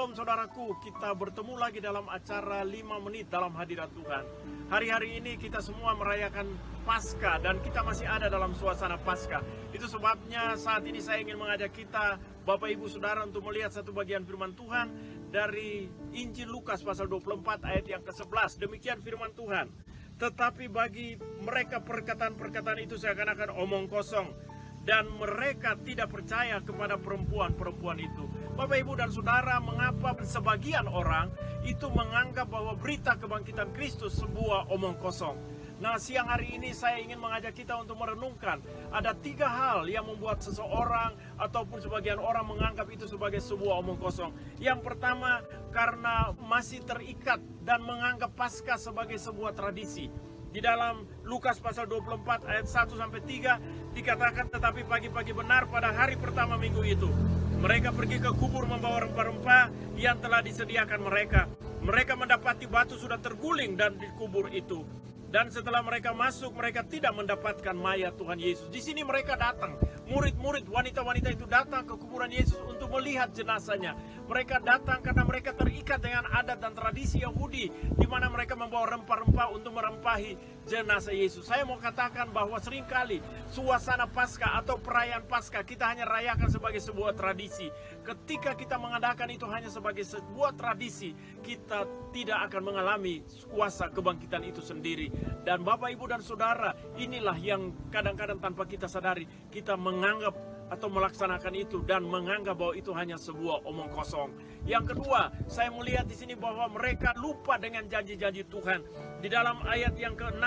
Shalom saudaraku, kita bertemu lagi dalam acara 5 menit dalam hadirat Tuhan. Hari-hari ini kita semua merayakan Paskah dan kita masih ada dalam suasana Paskah. Itu sebabnya saat ini saya ingin mengajak kita, Bapak Ibu Saudara, untuk melihat satu bagian firman Tuhan dari Injil Lukas pasal 24 ayat yang ke-11. Demikian firman Tuhan. Tetapi bagi mereka perkataan-perkataan itu seakan-akan omong kosong, dan mereka tidak percaya kepada perempuan-perempuan itu. Bapak, Ibu, dan Saudara, mengapa sebagian orang itu menganggap bahwa berita kebangkitan Kristus sebuah omong kosong? Nah, siang hari ini saya ingin mengajak kita untuk merenungkan. Ada 3 hal yang membuat seseorang ataupun sebagian orang menganggap itu sebagai sebuah omong kosong. Yang pertama, karena masih terikat dan menganggap Paskah sebagai sebuah tradisi. Di dalam Lukas pasal 24 ayat 1-3 dikatakan, tetapi pagi-pagi benar pada hari pertama minggu itu, mereka pergi ke kubur membawa rempah-rempah yang telah disediakan mereka. Mereka mendapati batu sudah terguling dan di kubur itu. Dan setelah mereka masuk, mereka tidak mendapatkan mayat Tuhan Yesus. Di sini mereka datang, murid-murid, wanita-wanita itu datang ke kuburan Yesus untuk melihat jenazahnya. Mereka datang karena mereka terikat dengan adat dan tradisi Yahudi, di mana mereka membawa rempah-rempah untuk merempahi jenazah Yesus. Saya mau katakan bahwa seringkali suasana Paskah atau perayaan Paskah kita hanya rayakan sebagai sebuah tradisi. Ketika kita mengadakan itu hanya sebagai sebuah tradisi, kita tidak akan mengalami kuasa kebangkitan itu sendiri. Dan Bapak, Ibu, dan Saudara, inilah yang kadang-kadang tanpa kita sadari, kita menganggap atau melaksanakan itu dan menganggap bahwa itu hanya sebuah omong kosong. Yang kedua, saya melihat di sini bahwa mereka lupa dengan janji-janji Tuhan. Di dalam ayat yang ke-6,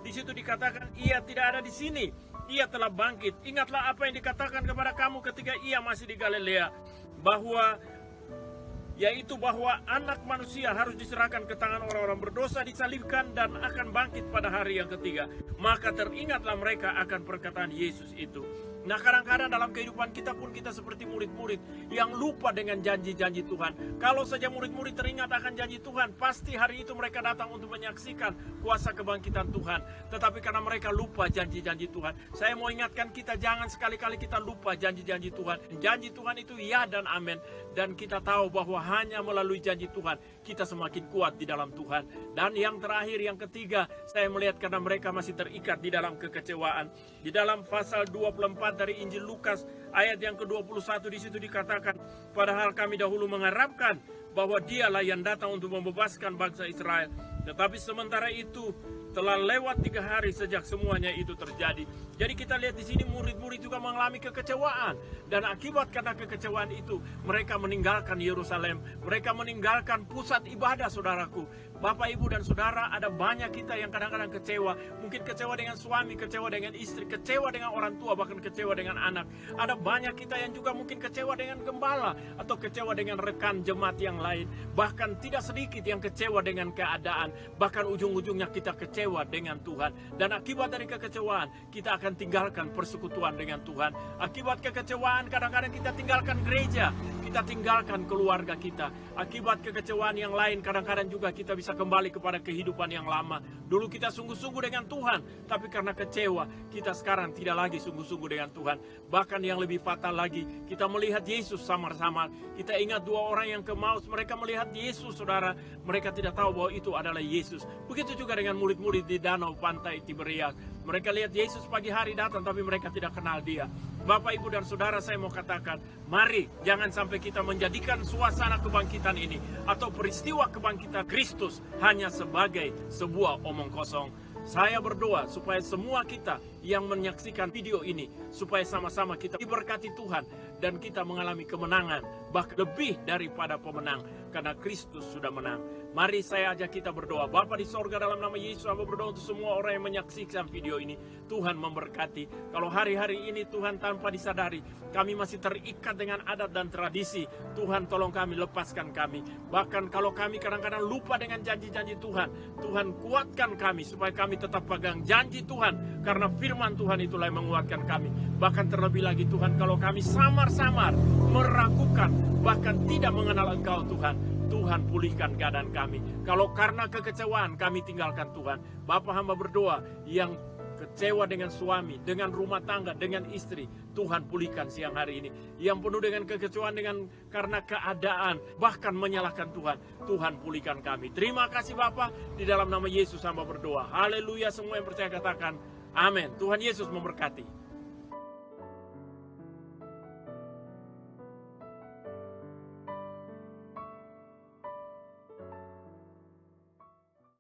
di situ dikatakan, ia tidak ada di sini, ia telah bangkit. Ingatlah apa yang dikatakan kepada kamu ketika ia masih di Galilea, yaitu bahwa anak manusia harus diserahkan ke tangan orang-orang berdosa, disalibkan, dan akan bangkit pada hari yang ketiga. Maka teringatlah mereka akan perkataan Yesus itu. Nah, kadang-kadang dalam kehidupan kita pun kita seperti murid-murid yang lupa dengan janji-janji Tuhan. Kalau saja murid-murid teringat akan janji Tuhan, pasti hari itu mereka datang untuk menyaksikan kuasa kebangkitan Tuhan. Tetapi karena mereka lupa janji-janji Tuhan, saya mau ingatkan kita, jangan sekali-kali kita lupa janji-janji Tuhan. Janji Tuhan itu ya dan amin. Dan kita tahu bahwa hanya melalui janji Tuhan kita semakin kuat di dalam Tuhan. Dan yang terakhir, yang ketiga, saya melihat karena mereka masih terikat di dalam kekecewaan. Di dalam pasal 24 dari Injil Lukas ayat yang ke-21, di situ dikatakan, padahal kami dahulu mengharapkan bahwa dialah yang datang untuk membebaskan bangsa Israel. Tetapi sementara itu telah lewat 3 hari sejak semuanya itu terjadi. Jadi kita lihat di sini murid-murid juga mengalami kekecewaan, dan akibat karena kekecewaan itu mereka meninggalkan Yerusalem, mereka meninggalkan pusat ibadah. Saudaraku, Bapak, Ibu, dan Saudara, ada banyak kita yang kadang-kadang kecewa. Mungkin kecewa dengan suami, kecewa dengan istri, kecewa dengan orang tua, bahkan kecewa dengan anak. Ada banyak kita yang juga mungkin kecewa dengan gembala atau kecewa dengan rekan jemaat yang lain. Bahkan tidak sedikit yang kecewa dengan keadaan. Bahkan ujung-ujungnya kita kecewa dengan Tuhan. Dan akibat dari kekecewaan, kita akan tinggalkan persekutuan dengan Tuhan. Akibat kekecewaan, kadang-kadang kita tinggalkan gereja, kita tinggalkan keluarga kita. Akibat kekecewaan yang lain, kadang-kadang juga kita bisa kembali kepada kehidupan yang lama. Dulu kita sungguh-sungguh dengan Tuhan, tapi karena kecewa, kita sekarang tidak lagi sungguh-sungguh dengan Tuhan. Bahkan yang lebih fatal lagi, kita melihat Yesus samar-samar. Kita ingat 2 orang yang ke Maus, mereka melihat Yesus, saudara. Mereka tidak tahu bahwa itu adalah Yesus. Begitu juga dengan murid-murid di danau pantai Tiberias. Mereka lihat Yesus pagi hari datang, tapi mereka tidak kenal dia. Bapak, Ibu, dan Saudara, saya mau katakan, mari jangan sampai kita menjadikan suasana kebangkitan ini atau peristiwa kebangkitan Kristus hanya sebagai sebuah omong kosong. Saya berdoa supaya semua kita yang menyaksikan video ini, supaya sama-sama kita diberkati Tuhan dan kita mengalami kemenangan, bahkan lebih daripada pemenang, karena Kristus sudah menang. Mari saya ajak kita berdoa. Bapa di sorga, dalam nama Yesus, hamba berdoa untuk semua orang yang menyaksikan video ini. Tuhan memberkati. Kalau hari-hari ini Tuhan tanpa disadari kami masih terikat dengan adat dan tradisi, Tuhan tolong kami, lepaskan kami. Bahkan kalau kami kadang-kadang lupa dengan janji-janji Tuhan, Tuhan kuatkan kami supaya kami tetap pegang janji Tuhan, karena firman Tuhan itulah yang menguatkan kami. Bahkan terlebih lagi Tuhan, kalau kami samar-samar meragukan, bahkan tidak mengenal Engkau Tuhan, Tuhan pulihkan keadaan kami. Kalau karena kekecewaan kami tinggalkan Tuhan, Bapa, hamba berdoa yang kecewa dengan suami, dengan rumah tangga, dengan istri, Tuhan pulihkan siang hari ini. Yang penuh dengan kekecewaan karena keadaan, bahkan menyalahkan Tuhan, Tuhan pulihkan kami. Terima kasih Bapa, di dalam nama Yesus hamba berdoa. Haleluya, semua yang percaya katakan amin. Tuhan Yesus memberkati.